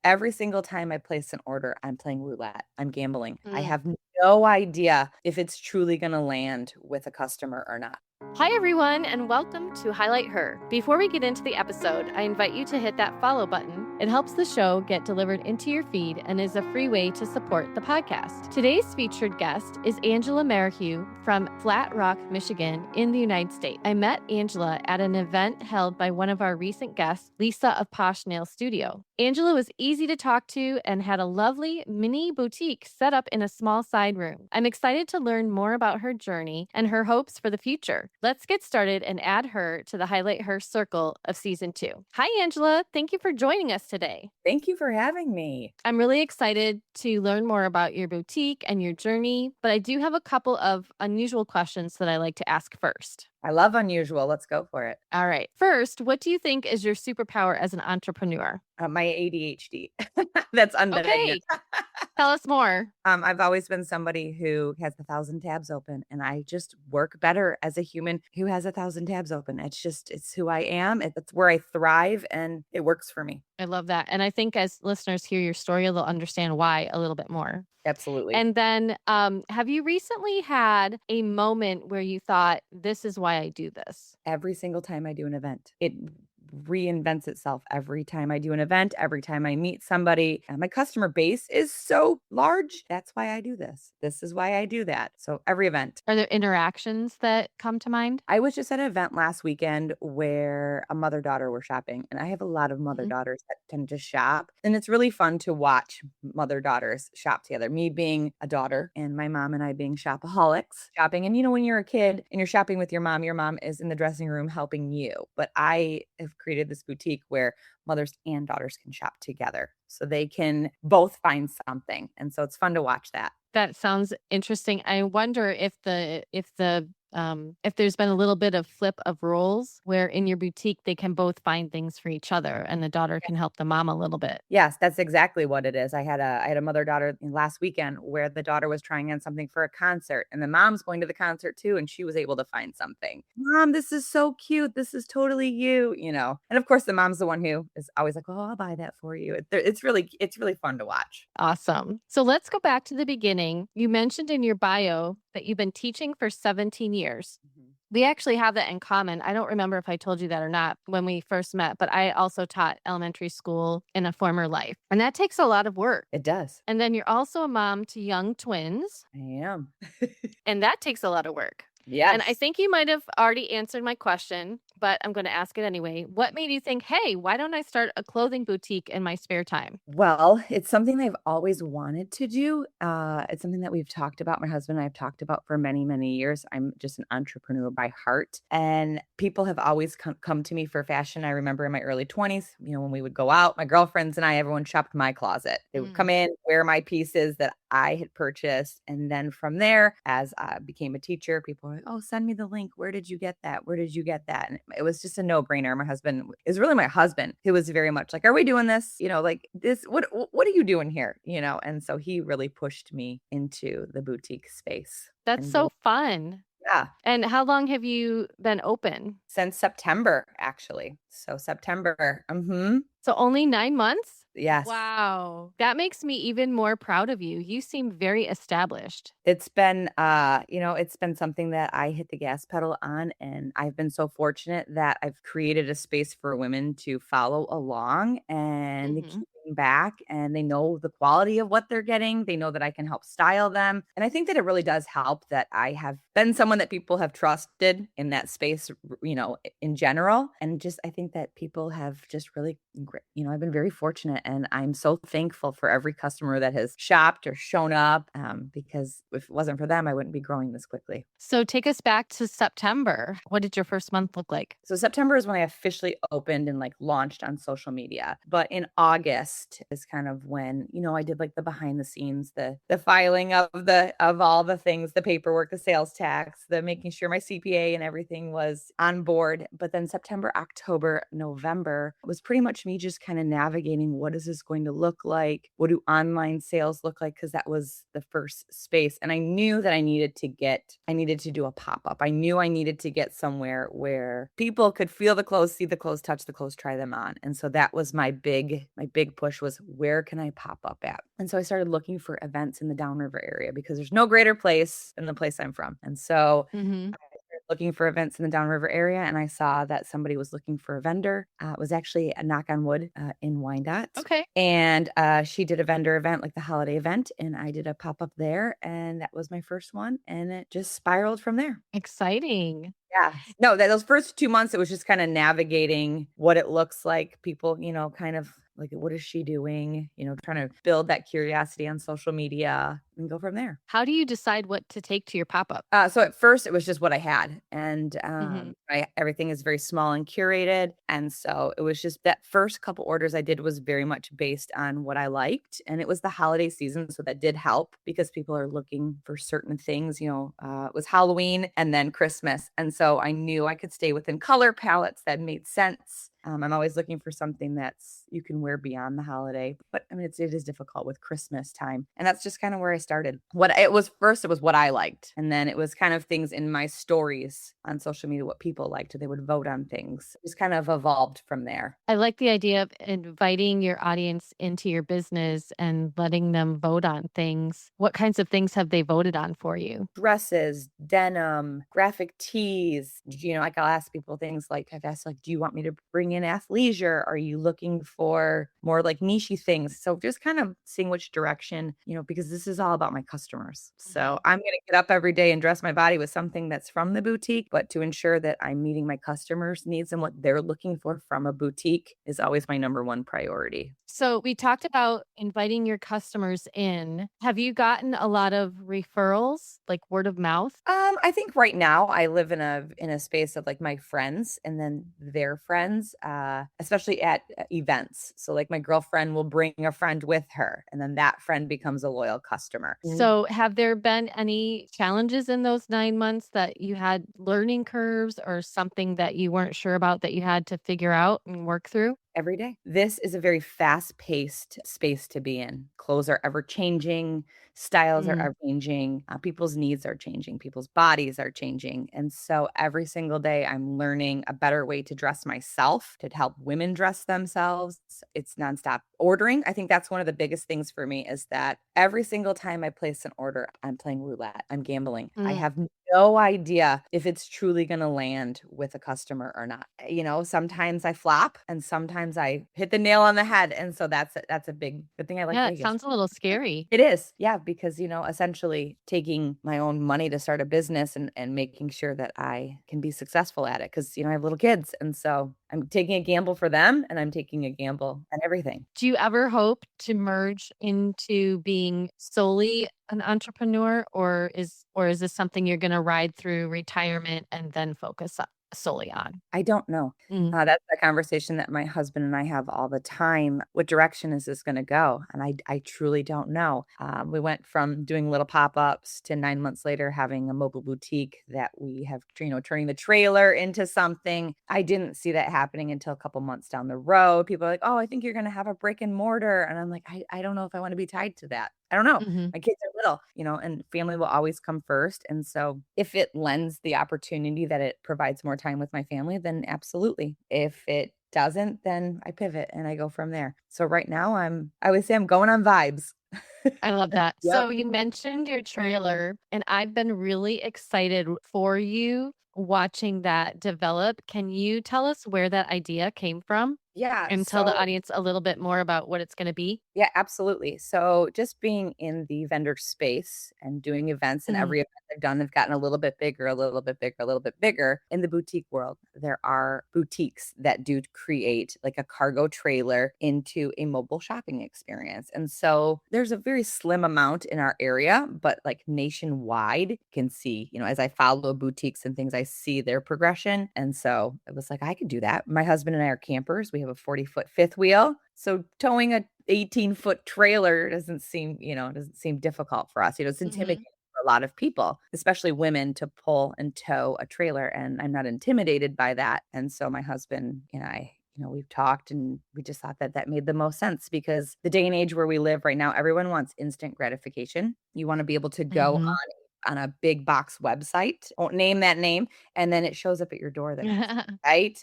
every single time I place an order, I'm playing roulette. I'm gambling. I Mm. have no idea if it's truly going to land with a customer or not. Hi, everyone, and welcome to Highlight Her. Before we get into the episode, I invite you to hit that follow button. It helps the show get delivered into your feed and is a free way to support the podcast. Today's featured guest is Angela Merrihew from Flat Rock, Michigan, in the United States. I met Angela at an event held by one of our recent guests, Lisa of Posh Nail Studio. Angela was easy to talk to and had a lovely mini boutique set up in a small side room. I'm excited to learn more about her journey and her hopes for the future. Let's get started and add her to the Highlight Her circle of season 2. Hi, Angela. Thank you for joining us today. Thank you for having me. I'm really excited to learn more about your boutique and your journey, but I do have a couple of unusual questions that I like to ask first. I love unusual. Let's go for it. All right. First, what do you think is your superpower as an entrepreneur? My ADHD. That's undiagnosed. Okay. Tell us more. I've always been somebody who has 1,000 tabs open, and I just work better as a human who has 1,000 tabs open. It's who I am. It's where I thrive, and it works for me. I love that. And I think as listeners hear your story, they'll understand why a little bit more. Absolutely. And then have you recently had a moment where you thought, this is why I do this? Every single time I do an event, it reinvents itself every time I do an event, every time I meet somebody. And my customer base is so large. That's why I do this. This is why I do that. So every event. Are there interactions that come to mind? I was just at an event last weekend where a mother-daughter were shopping, and I have a lot of Mhm. mother-daughters that tend to shop, and it's really fun to watch mother-daughters shop together. Me being a daughter and my mom and I being shopaholics, shopping. And when you're a kid and you're shopping with your mom is in the dressing room helping you. But I have created this boutique where mothers and daughters can shop together so they can both find something. And so it's fun to watch that. That sounds interesting. I wonder if there's been a little bit of flip of roles where in your boutique they can both find things for each other and the daughter can help the mom a little bit. Yes, that's exactly what it is. I had a mother-daughter last weekend where the daughter was trying on something for a concert, and the mom's going to the concert too, and she was able to find something. "Mom, this is so cute. This is totally you." And of course, the mom's the one who is always like, "Oh, I'll buy that for you." It's really fun to watch. Awesome. So let's go back to the beginning. You mentioned in your bio that you've been teaching for 17 years. Mhm. We actually have that in common. I don't remember if I told you that or not when we first met, but I also taught elementary school in a former life. And that takes a lot of work. It does. And then you're also a mom to young twins, I am. and that takes a lot of work. And I Yes. think you might have already answered my question, but I'm going to ask it anyway. What made you think, hey, why don't I start a clothing boutique in my spare time? Well, it's something I've always wanted to do. It's something that we've talked about, my husband and I have talked about for many, many years. I'm just an entrepreneur by heart, and people have always come to me for fashion. I remember in my early 20s, when we would go out, my girlfriends and I, everyone shopped my closet. They would come Mm. in, wear my pieces that I had purchased. And then from there, as I became a teacher, people were like, "Oh, send me the link. Where did you get that? Where did you get that?" And it was just a no-brainer. My husband is really my husband who was very much like, "Are we doing this? Like this, what are you doing here?" And so he really pushed me into the boutique space. That's And so fun. yeah, And how long have you been open? since September, actually. So September. So only 9 months? Yes. Wow. That makes me even more proud of you. You seem very established. It's been something that I hit the gas pedal on, and I've been so fortunate that I've created a space for women to follow along, and they keep Mhm. coming back, and they know the quality of what they're getting. They know that I can help style them. And I think that it really does help that I have been someone that people have trusted in that space, in general. And just, I think that people have just really, I've been very fortunate, and I'm so thankful for every customer that has shopped or shown up, because if it wasn't for them, I wouldn't be growing this quickly. So take us back to September. What did your first month look like? So September is when I officially opened and launched on social media. But in August is kind of when, I did the behind the scenes, the filing of all the things, the paperwork, the sales tax, the making sure my CPA and everything was on board. But then September, October, November was pretty much me just kind of navigating, what is this going to look like? What do online sales look like? Because that was the first space. And I knew that I needed to do a pop-up. I knew I needed to get somewhere where people could feel the clothes, see the clothes, touch the clothes, try them on. And so that was my big push push was, where can I pop up at? And so I started looking for events in the Downriver area because there's no greater place than the place I'm from. And so Mhm. I started looking for events in the Downriver area, and I saw that somebody was looking for a vendor. It was actually a knock on wood in Wyandotte. Okay. And she did a vendor event, like the holiday event, and I did a pop up there. And that was my first one. And it just spiraled from there. Exciting. Yeah. No, those first 2 months, it was just kinda navigating what it looks like. People, kind of like, "What is she doing?" Trying to build that curiosity on social media and go from there. How do you decide what to take to your pop-up? So at first, it was just what I had, and, Mhm. everything is very small and curated, and so it was just that first couple orders I did was very much based on what I liked, and it was the holiday season, so that did help because people are looking for certain things. It was Halloween and then Christmas, and so I knew I could stay within color palettes that made sense. I'm always looking for something that's you can wear beyond the holiday, but I mean, it is difficult with Christmas time, and that's just kinda where I started. What it was first, it was what I liked, and then it was kind of things in my stories on social media, what people liked, they would vote on things. It just kind of evolved from there. I like the idea of inviting your audience into your business and letting them vote on things. What kinds of things have they voted on for you? Dresses, denim, graphic tees. Like, I'll ask people things like, I've asked, like, "Do you want me to bring in athleisure? Are you looking for more, like, niche-y things?" So just kind of seeing which direction, because this is all about my customers. So Mhm. I'm gonna get up every day and dress my body with something that's from the boutique, but to ensure that I'm meeting my customers' needs and what they're looking for from a boutique is always my number one priority. So we talked about inviting your customers in. Have you gotten a lot of referrals, like word of mouth? I think right now I live in a space of like my friends and then their friends, especially at events. So like my girlfriend will bring a friend with her, and then that friend becomes a loyal customer. So have there been any challenges in those 9 months that you had learning curves or something that you weren't sure about that you had to figure out and work through? Every day. This is a very fast-paced space to be in. Clothes are ever changing, styles are Mm. ever changing, people's needs are changing, people's bodies are changing, and so every single day I'm learning a better way to dress myself, to help women dress themselves. It's nonstop ordering. I think that's one of the biggest things for me is that every single time I place an order, I'm playing roulette, I'm gambling. I Mm. have no idea if it's truly gonna land with a customer or not. Sometimes I flop and sometimes I hit the nail on the head, and so that's a big good thing I like Yeah, it Vegas. sounds a little scary. It is, yeah, because, essentially taking my own money to start a business and making sure that I can be successful at it because, I have little kids, and so I'm taking a gamble for them, and I'm taking a gamble on everything. Do you ever hope to merge into being solely an entrepreneur, or is this something you're gonna ride through retirement and then focus solely on? I don't know. Mm. That's the conversation that my husband and I have all the time. What direction is this gonna go? And I truly don't know. We went from doing little pop-ups to 9 months later having a mobile boutique that we have, turning the trailer into something. I didn't see that happening until a couple months down the road. People are like, "Oh, I think you're gonna have a brick and mortar." And I'm like, "I don't know if I wanna be tied to that. I don't know." Mhm. My kids are little, and family will always come first. And so if it lends the opportunity that it provides more time with my family, then absolutely. If it doesn't, then I pivot and I go from there. So right now I would say I'm going on vibes. I love that. Yep. So you mentioned your trailer, and I've been really excited for you watching that develop. Can you tell us where that idea came from Yeah. and tell the So audience a little bit more about what it's gonna be? yeah, absolutely. So just being in the vendor space and doing events, and Mhm. every event I've done, they've gotten a little bit bigger, a little bit bigger, a little bit bigger. In the boutique world, there are boutiques that do create like a cargo trailer into a mobile shopping experience. And so there's a very slim amount in our area, but like nationwide can see, as I follow boutiques and things, I see their progression. And so it was like, I could do that. My husband and I are campers. We have a 40-foot fifth wheel. So towing a 18-foot trailer doesn't seem difficult for us. It's Mhm. intimidating for a lot of people, especially women, to pull and tow a trailer, and I'm not intimidated by that. And so my husband and I, we've talked and we just thought that that made the most sense because the day and age where we live right now, everyone wants instant gratification. You want to be able to go Mhm. on on a big box website, won't name that name, and then it shows up at your door the next day, right?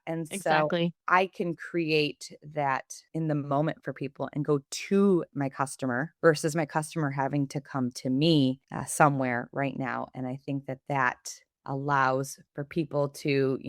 And so Exactly. I can create that in the moment for people and go to my customer versus my customer having to come to me somewhere right now. And I think that that allows for people to,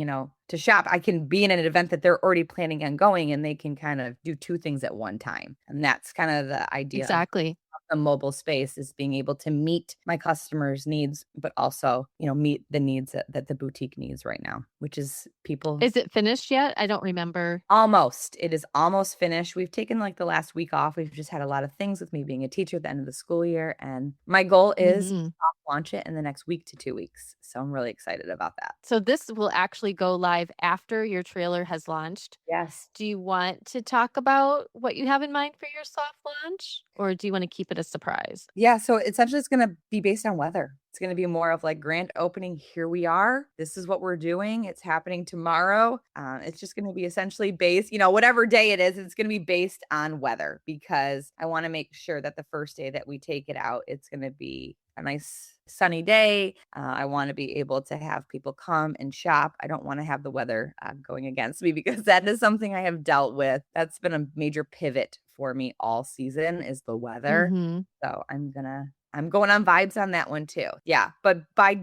to shop. I can be in an event that they're already planning on going and they can kind of do two things at one time. And that's kind of the idea of Exactly. the mobile space, is being able to meet my customers' needs, but also, meet the needs that the boutique needs right now, which is people. Is it finished yet? I don't remember. Almost. It is almost finished. We've taken like the last week off. We've just had a lot of things with me being a teacher at the end of the school year. And my goal is Mhm. soft launch it in the next week to 2 weeks. So I'm really excited about that. So this will actually go live after your trailer has launched. Yes. Do you want to talk about what you have in mind for your soft launch, or do you want to keep it a surprise? Yeah, so essentially it's gonna be based on weather. It's gonna be more of like grand opening, here we are. This is what we're doing. It's happening tomorrow. It's just gonna be essentially based, whatever day it is, it's gonna be based on weather because I want to make sure that the first day that we take it out, it's gonna be a nice sunny day. I want to be able to have people come and shop. I don't want to have the weather going against me because that is something I have dealt with. That's been a major pivot for me all season is the weather. Mhm. So I'm going on vibes on that one too. Yeah, but by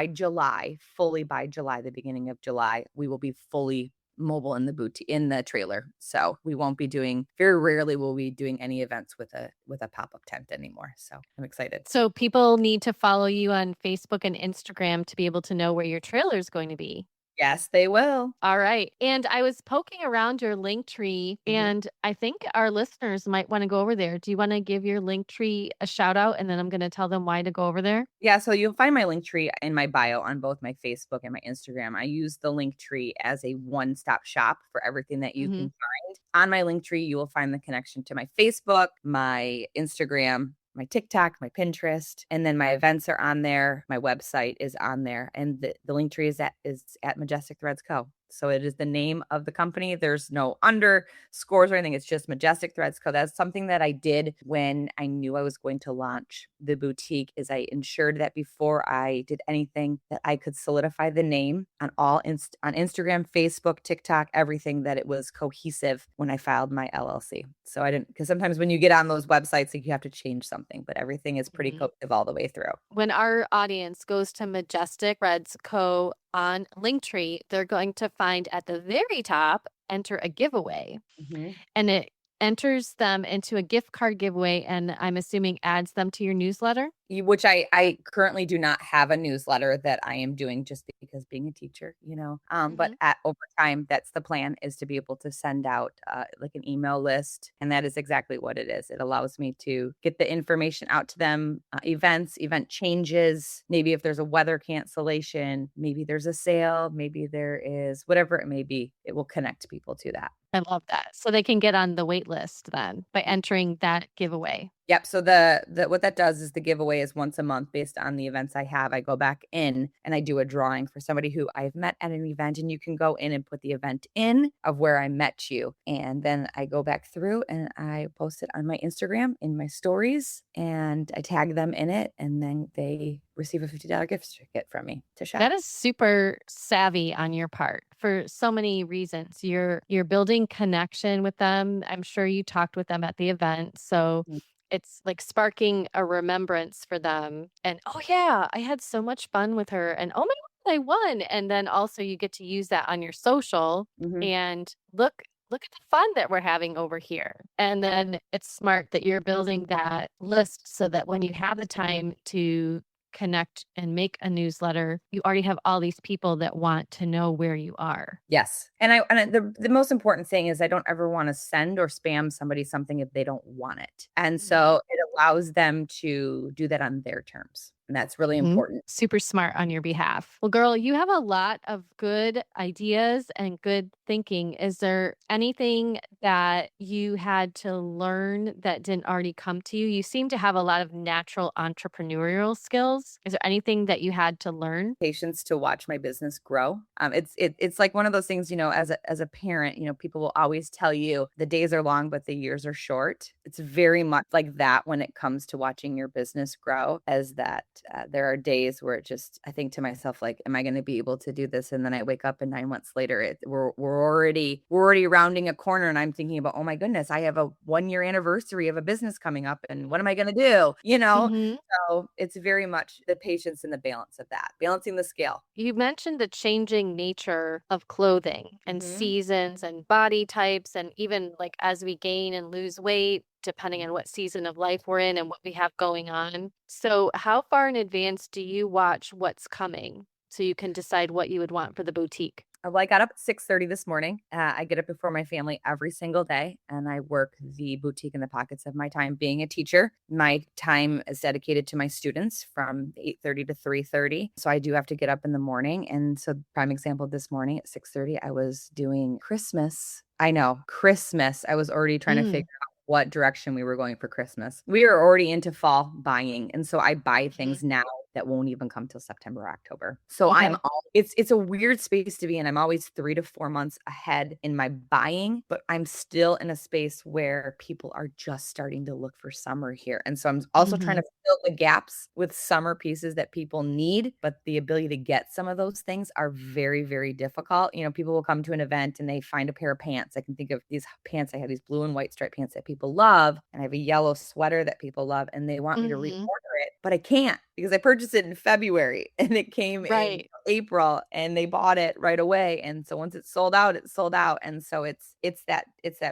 July, fully by July, the beginning of July, we will be fully mobile in the boutique in the trailer. So we won't be doing, very rarely will we be doing any events with a pop-up tent anymore. So I'm excited. So people need to follow you on Facebook and Instagram to be able to know where your trailer is going to be. Yes, they will. All right. And I was poking around your link tree, Mhm. and I think our listeners might want to go over there. Do you want to give your link tree a shout out, and then I'm going to tell them why to go over there? Yeah, so you'll find my link tree in my bio on both my Facebook and my Instagram. I use the link tree as a one-stop shop for everything that you Hmm. can find. On my link tree, you will find the connection to my Facebook, my Instagram, my TikTok, my Pinterest, and then my events are on there. My website is on there, and the link tree is at Majestic Threads Co. So it is the name of the company. There's no underscores or anything. It's just Majestic Threads Co. That's something that I did when I knew I was going to launch the boutique, is I ensured that before I did anything that I could solidify the name on on Instagram, Facebook, TikTok, everything, that it was cohesive when I filed my LLC. So I didn't, because sometimes when you get on those websites, like, you have to change something, but everything is pretty Hmm. cohesive all the way through. When our audience goes to Majestic Threads Co. on Linktree, they're going to find at the very top, enter a giveaway. Mhm. And it enters them into a gift card giveaway, and I'm assuming adds them to your newsletter? Which I currently do not have a newsletter that I am doing just because being a teacher, but Mhm. at over time, that's the plan, is to be able to send out like an email list. And that is exactly what it is. It allows me to get the information out to them, event changes, maybe if there's a weather cancellation, maybe there's a sale, maybe there is whatever it may be, it will connect people to that. I love that. So they can get on the wait list then by entering that giveaway. Yep. So the what that does is the giveaway is once a month based on the events I have. I go back in and I do a drawing for somebody who I've met at an event, and you can go in and put the event in of where I met you. And then I go back through and I post it on my Instagram in my stories, and I tag them in it, and then they receive a $50 gift certificate from me to shop. That is super savvy on your part for so many reasons. You're building connection with them. I'm sure you talked with them at the event. So it's like sparking a remembrance for them. And oh yeah, I had so much fun with her. And oh my God, I won. And then also you get to use that on your social Mm-hmm. and look at the fun that we're having over here. And then it's smart that you're building that list so that when you have the time to connect and make a newsletter, you already have all these people that want to know where you are. Yes. The most important thing is I don't ever want to send or spam somebody something if they don't want it. And Mhm. so it allows them to do that on their terms. And that's really Mhm. important. Super smart on your behalf. Well, girl, you have a lot of good ideas and good thinking. Is there anything that you had to learn that didn't already come to you? You seem to have a lot of natural entrepreneurial skills. Is there anything that you had to learn? Patience to watch my business grow. It's like one of those things, as a parent, people will always tell you the days are long, but the years are short. It's very much like that when it comes to watching your business grow, as that there are days where it just, I think to myself, like, am I going to be able to do this? And then I wake up and 9 months later, we're already rounding a corner, and I'm thinking about, oh my goodness, I have a 1 year anniversary of a business coming up, and what am I going to do? Mhm. So it's very much the patience and the balance of that, balancing the scale. You mentioned the changing nature of clothing and Mhm. seasons and body types, and even like as we gain and lose weight, depending on what season of life we're in and what we have going on. So, how far in advance do you watch what's coming so you can decide what you would want for the boutique? Well, I got up at 6:30 this morning. I get up before my family every single day, and I work the boutique in the pockets of my time. Being a teacher, my time is dedicated to my students from 8:30 to 3:30. So I do have to get up in the morning. And so, prime example, this morning at 6:30, I was doing Christmas. I know, Christmas. I was already trying to Mm. figure out what direction we were going for Christmas. We are already into fall buying, and so I buy Mhm. things now that won't even come till September or October. So I'm Okay. all it's a weird space to be in. I'm always 3 to 4 months ahead in my buying, but I'm still in a space where people are just starting to look for summer here. And so I'm also trying Mhm. to fill the gaps with summer pieces that people need, but the ability to get some of those things are very, very difficult. People will come to an event and they find a pair of pants. I can think of these pants. I have these blue and white striped pants that people love, and I have a yellow sweater that people love, and they want me to reorder Mhm. it, but I can't because I purchased it in February and it came in Right. April, and they bought it right away. And so once it's sold out, it's sold out. And so it's that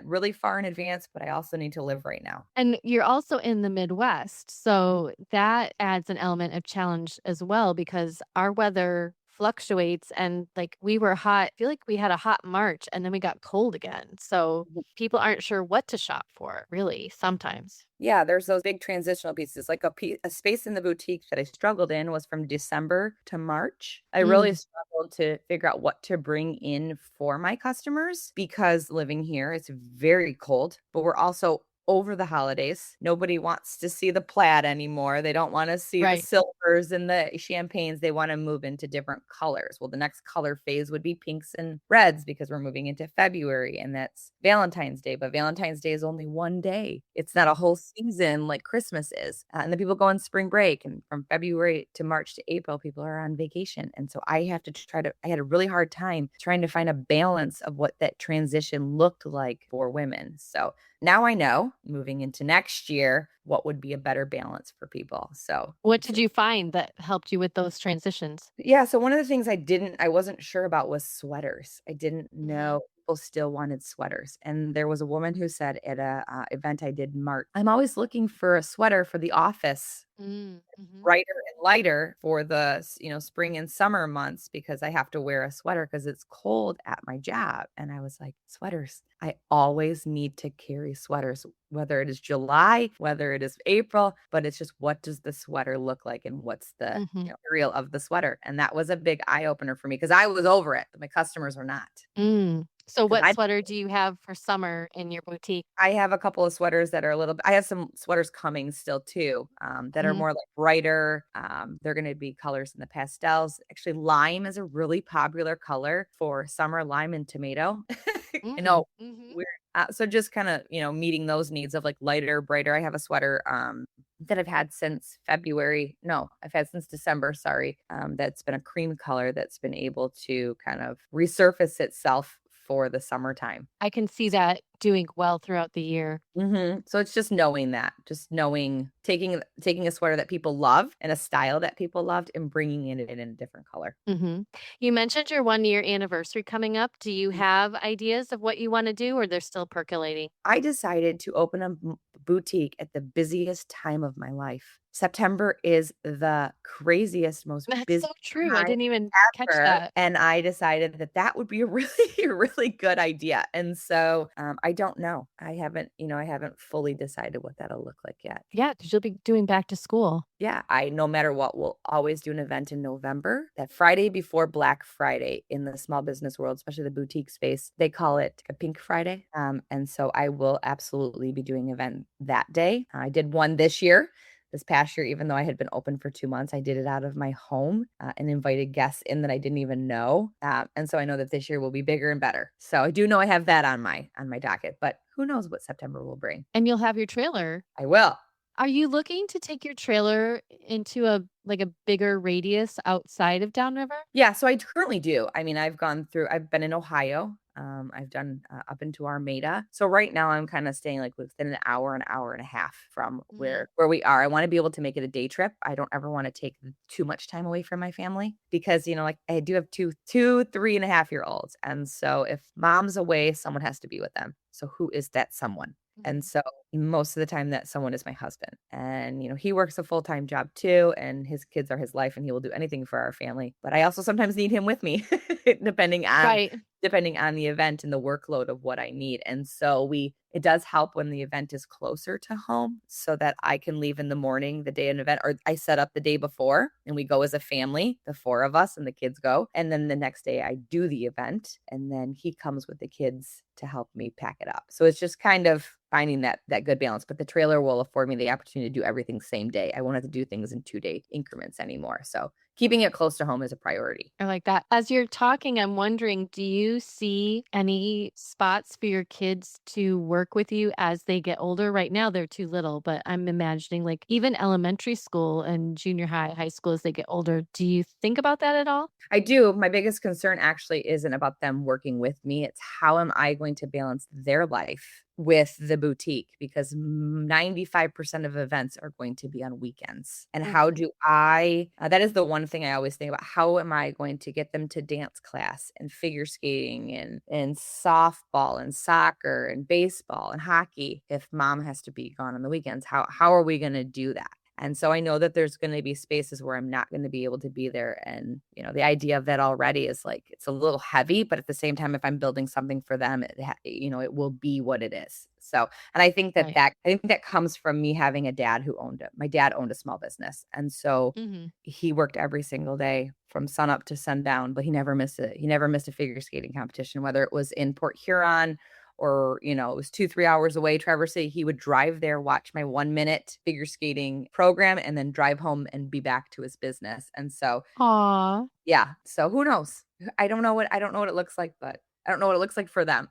really far in advance, but I also need to live right now. And you're also in the Midwest, so that adds an element of challenge as well because our weather fluctuates and like we were hot, I feel like we had a hot March and then we got cold again. So people aren't sure what to shop for, really, sometimes. Yeah, there's those big transitional pieces. Like a space in the boutique that I struggled in was from December to March. I really Mm, struggled to figure out what to bring in for my customers because living here, it's very cold, but we're also over the holidays. Nobody wants to see the plaid anymore. They don't want to see the right. silvers and the champagnes. They want to move into different colors. Well, the next color phase would be pinks and reds because we're moving into February, and that's Valentine's Day. But Valentine's Day is only one day. It's not a whole season like Christmas is. And then people go on spring break, and from February to March to April, people are on vacation. And so I have to I had a really hard time trying to find a balance of what that transition looked like for women. So now I know moving into next year what would be a better balance for people. So What it's did you find that helped you with those transitions? yeah, so one of the things I wasn't sure about was sweaters. I didn't Mhm. know people still wanted sweaters. And there was a woman who said at a event I did in March, I'm always looking for a sweater for the office, Mm, mhm. brighter and lighter for the, spring and summer months because I have to wear a sweater because it's cold at my job. And I was like, sweaters. I always need to carry sweaters, whether it is July, whether it is April, but it's just what does the sweater look like and what's the Mhm. material of the sweater. And that was a big eye opener for me because I was over it, but my customers are not. Mm. So Because what sweater do you have for summer in your boutique? I have a couple of sweaters that are a little I have some sweaters coming still too, that are Mhm. more like brighter. They're gonna be colors in the pastels. Actually, lime is a really popular color for summer, lime and tomato. I Mm. know, Mhm. weird. So just kinda, meeting those needs of like lighter, brighter. I have a sweater, that I've had since February. No, I've had since December, sorry. That's been a cream color that's been able to kind of resurface itself for the summertime. I can see that doing well throughout the year. Mhm. So it's just knowing that, just knowing taking a sweater that people love and a style that people loved and bringing it in a different color. Mhm. You mentioned your 1-year anniversary coming up. Do you have ideas of what you wanna do, or they're still percolating? I decided to open a boutique at the busiest time of my life. September is the craziest, most That's busy so true. I time didn't even catch ever, that. and I decided that that would be a really, really good idea. And so, I don't know. I haven't fully decided what that'll look like yet. Yeah, because 'cause you'll be doing back to school. Yeah, I no matter what, will always do an event in November, that Friday before Black Friday in the small business world, especially the boutique space. They call it a Pink Friday. And so I will absolutely be doing an event that day. I did one this past year, even though I had been open for 2 months, I did it out of my home and invited guests in that I didn't even know. And so I know that this year will be bigger and better. So I do know I have that on my docket, but who knows what September will bring. And you'll have your trailer. I will. Are you looking to take your trailer into a bigger radius outside of Downriver? Yeah, so I currently do. I mean, I've been in Ohio. I've done up into Armada. So right now I'm kind of staying like within an hour and a half from Mhm. where we are. I want to be able to make it a day trip. I don't ever want to take too much time away from my family because, like I do have two, 3.5 year olds. And so if mom's away, someone has to be with them. So who is that someone? And Mhm. so most of the time that someone is my husband. And, he works a full-time job too, and his kids are his life and he will do anything for our family. But I also sometimes need him with me, depending on Right. depending on the event and the workload of what I need. And so it does help when the event is closer to home so that I can leave in the morning, the day of an event, or I set up the day before and we go as a family, the four of us and the kids go. And then the next day I do the event and then he comes with the kids to help me pack it up. So it's just kind of finding that good balance. But the trailer will afford me the opportunity to do everything same day. I won't have to do things in 2-day increments anymore. So keeping it close to home is a priority. I like that. As you're talking, I'm wondering, do you see any spots for your kids to work with you as they get older? Right now, they're too little, but I'm imagining like even elementary school and junior high, high school as they get older. Do you think about that at all? I do. My biggest concern actually isn't about them working with me. It's how am I going to balance their life with the boutique because 95% of events are going to be on weekends. And how Mhm. do that is the one thing I always think about. How am I going to get them to dance class and figure skating and softball and soccer and baseball and hockey if mom has to be gone on the weekends? How are we going to do that? And so I know that there's going to be spaces where I'm not going to be able to be there. And, the idea of that already is like, it's a little heavy, but at the same time, if I'm building something for them, it will be what it is. So, and Right. I think that comes from me having a dad my dad owned a small business. And so Mhm. he worked every single day from sun up to sundown, but he never missed it. He never missed a figure skating competition, whether it was in Port Huron or, it was 2-3 hours away, Traverse City. He would drive there, watch my 1-minute figure skating program, and then drive home and be back to his business. And so, Aw. yeah. So who knows? I don't know what it looks like, but I don't know what it looks like for them.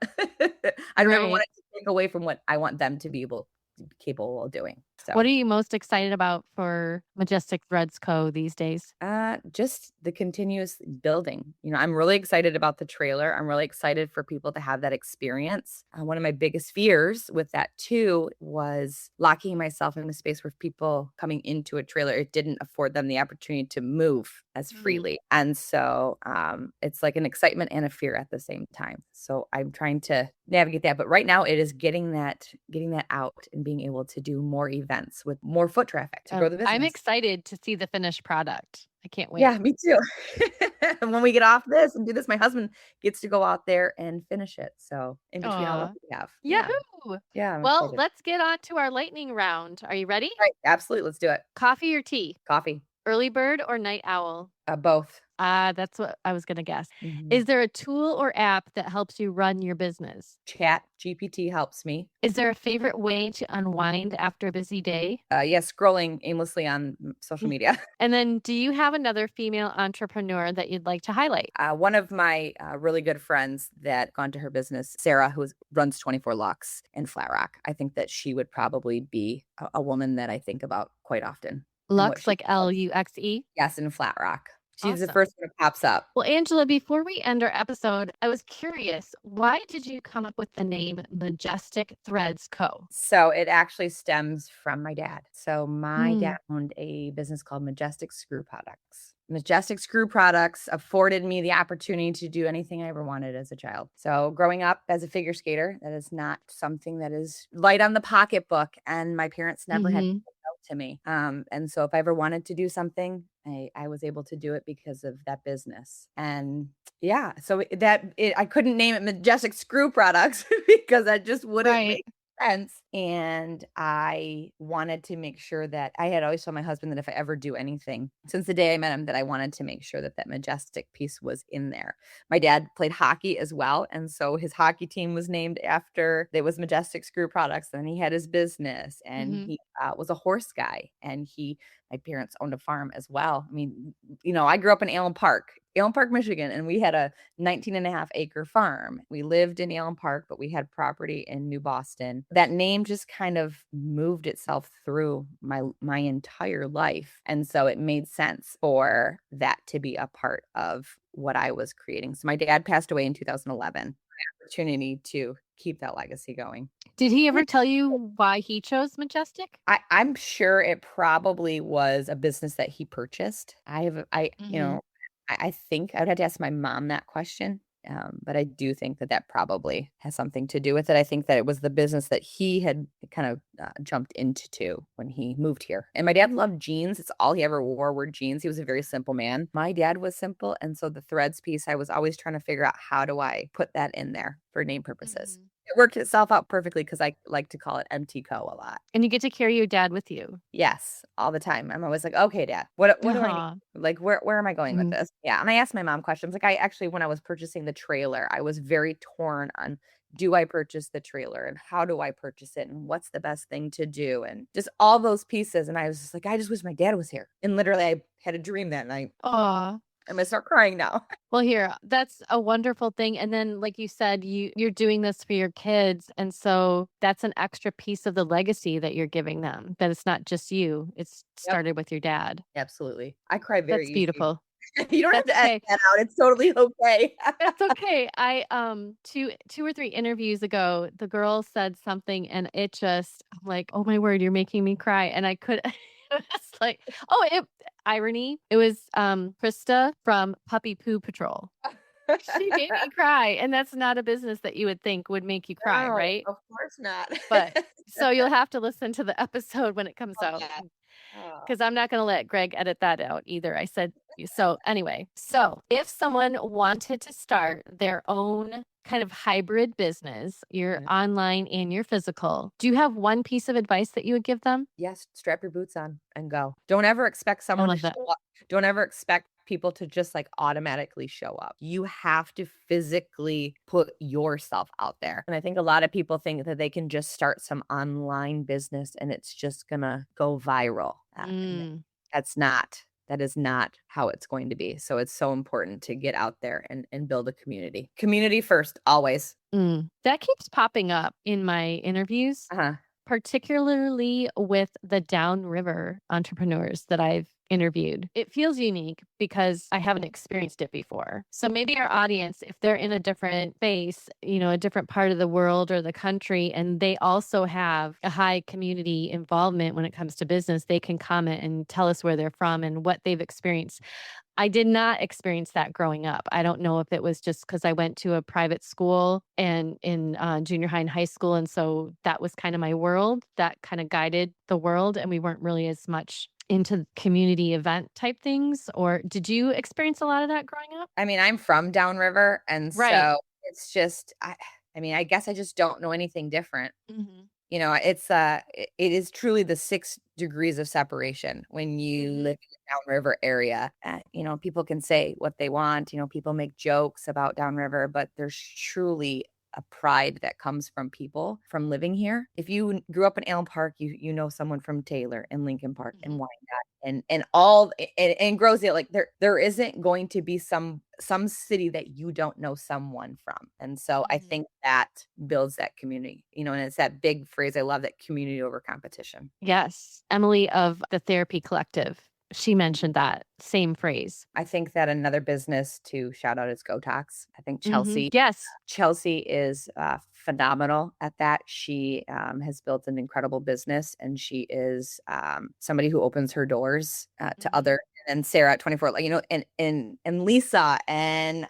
I don't ever want Right. it to take away from what I want them to be capable of doing. So What are you most excited about for Majestic Threads Co. these days? just the continuous building. I'm really excited about the trailer. I'm really excited for people to have that experience. One of my biggest fears with that too was locking myself in a space where people coming into a trailer, it didn't afford them the opportunity to move as Mhm. freely. And so it's like an excitement and a fear at the same time. So I'm trying to navigate that. But right now it is getting that out and being able to do more events with more foot traffic to grow the I'm business. excited to see the finished product. I can't wait. Yeah, me too. And when we get off this and do this, my husband gets to go out there and finish it. So in between all that Aw. we have. Yeah. Yahoo! Yeah, I'm Well, excited. let's get on to our lightning round. Are you ready? Right. Absolutely. Let's do it. Coffee or tea? Coffee. Early bird or night owl? Both. That's what I was gonna guess. Mhm. Is there a tool or app that helps you run your business? Chat GPT helps me. Is there a favorite way to unwind after a busy day? Yeah, scrolling aimlessly on social media. And then do you have another female entrepreneur that you'd like to highlight? One of my really good friends that gone to her business, Sarah, who runs 24 Lux in Flat Rock. I think that she would probably be a woman that I think about quite often and what Lux, she like does. Luxe? Yes, in Flat Rock. She's the Awesome. first one that pops up. Well, Angela, before we end our episode, I was curious, why did you come up with the name Majestic Threads Co? So it actually stems from my dad. So my Mm. dad owned a business called Majestic Screw Products. Majestic Screw Products afforded me the opportunity to do anything I ever wanted as a child. So growing up as a figure skater, that is not something that is light on the pocketbook, and my parents never had to Mhm. say no to me. And so if I ever wanted to do something, I was able to do it because of that business. And yeah, so I couldn't name it Majestic Screw Products because that just wouldn't Right. make sense. And I wanted to make sure that I had always told my husband that if I ever do anything, since the day I met him, that I wanted to make sure that that majestic piece was in there. My dad played hockey as well. And so his hockey team was named after, it was Majestic Screw Products. And he had his business and Mhm. he was a horse guy. And my parents owned a farm as well. I mean, I grew up in Allen Park. Allen Park, Michigan, and we had a 19.5 acre farm. We lived in Allen Park, but we had property in New Boston. That name just kind of moved itself through my entire life. And so it made sense for that to be a part of what I was creating. So my dad passed away in 2011. Opportunity to keep that legacy going. Did he ever tell you why he chose Majestic? I'm sure it probably was a business that he purchased. Mhm. I think I would have to ask my mom that question. But I do think that probably has something to do with it. I think that it was the business that he had kind of jumped into too when he moved here. And my dad loved jeans. It's all he ever wore were jeans. He was a very simple man. My dad was simple. And so the threads piece, I was always trying to figure out how do I put that in there for name purposes. Mhm. It worked itself out perfectly because I like to call it MT Co a lot. And you get to carry your dad with you. Yes, all the time. I'm always like, okay, dad, what do I need? Aw. Like, where am I going with Mhm. this? Yeah. And I asked my mom questions. Like, I actually, when I was purchasing the trailer, I was very torn on do I purchase the trailer and how do I purchase it and what's the best thing to do and just all those pieces. And I was just like, I just wish my dad was here. And literally, I had a dream that night. Aw. I'm gonna start crying now. Well, here, that's a wonderful thing. And then, like you said, you're doing this for your kids. And so that's an extra piece of the legacy that you're giving them, that it's not just you. It's Yep, started with your dad. absolutely. I cry very That's easy. beautiful. You don't have That's to edit okay. that out. It's totally okay. That's okay. I two or three interviews ago, the girl said something and it just I'm like, "Oh my word, you're making me cry." And I could it's like, oh, it irony. It was Krista from Puppy Poo Patrol. She made me cry, and that's not a business that you would think would make you cry, No, right? of course not. But so you'll have to listen to the episode when it comes out. Yeah. Oh. Because I'm not gonna let Greg edit that out either. I said so anyway, so if someone wanted to start their own kind of hybrid business, your Mhm. online and your physical, do you have one piece of advice that you would give them? Yes, strap your boots on and go. Don't ever expect I someone to love that. show up. Don't ever expect people to just like automatically show up. You have to physically put yourself out there. And I think a lot of people think that they can just start some online business and it's just gonna go viral. And Mm, that is not how it's going to be. So it's so important to get out there and build a community. Community first, always. that keeps popping up in my interviews, Uh-huh. particularly with the downriver entrepreneurs that I've interviewed. It feels unique because I haven't experienced it before. So maybe our audience, if they're in a different space, a different part of the world or the country, and they also have a high community involvement when it comes to business, they can comment and tell us where they're from and what they've experienced. I did not experience that growing up. I don't know if it was just because I went to a private school and in junior high and high school. And so that was kind of my world that kind of guided the world. And we weren't really as much into community event type things. Or did you experience a lot of that growing up? I mean, I'm from downriver, and Right. so it's just I mean, I guess I just don't know anything different. Hmm. It is truly the 6 degrees of separation when you Hmm. live in the downriver area. People can say what they want, people make jokes about downriver, but there's truly a pride that comes from people from living here. If you grew up in Allen Park, you know someone from Taylor and Lincoln Park and Hmm. Wyandotte and all and Grosedale. Like there isn't going to be some city that you don't know someone from. And so I Hmm. think that builds that community, and it's that big phrase. I love that, community over competition. Yes. Emily of the Therapy Collective, she mentioned that same phrase. I think that another business to shout out is GoTalks. I think Hmm. Chelsea Yes. Chelsea is phenomenal at that. She has built an incredible business, and she is somebody who opens her doors to Hmm. other. And Sarah at 24, like and Lisa, and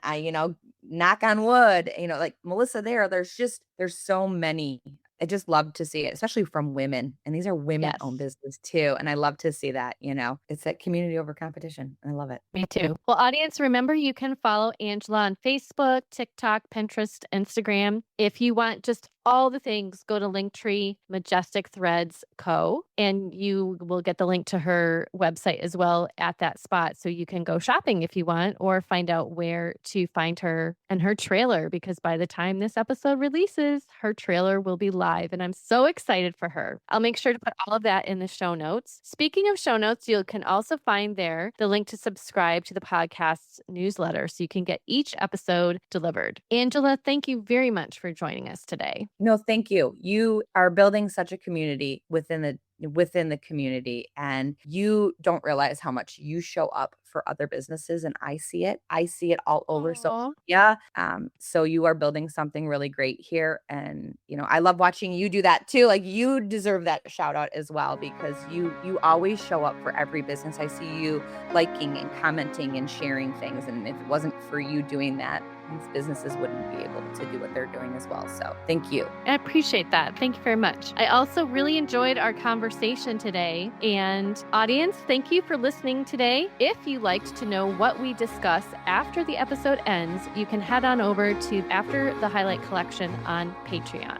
knock on wood, like Melissa. There's so many. I just love to see it, especially from women, and these are women-owned Yes. business too. And I love to see that. It's that community over competition. I love it. Me too. Well, audience, remember you can follow Angela on Facebook, TikTok, Pinterest, Instagram. If you want just all the things, go to Linktree, Majestic Threads Co. And you will get the link to her website as well at that spot. So you can go shopping if you want or find out where to find her and her trailer, because by the time this episode releases, her trailer will be live live, and I'm so excited for her. I'll make sure to put all of that in the show notes. Speaking of show notes, you can also find there the link to subscribe to the podcast's newsletter so you can get each episode delivered. Angela, thank you very much for joining us today. No, thank you. You are building such a community within the community, and you don't realize how much you show up for other businesses, and I see it all over. So yeah, so you are building something really great here, and I love watching you do that too. Like, you deserve that shout out as well, because you always show up for every business. I see you liking and commenting and sharing things, and if it wasn't for you doing that, these businesses wouldn't be able to do what they're doing as well. So thank you. I appreciate that. Thank you very much. I also really enjoyed our conversation today. And audience, thank you for listening today. If you liked to know what we discuss after the episode ends, you can head on over to After the Highlight Collection on Patreon.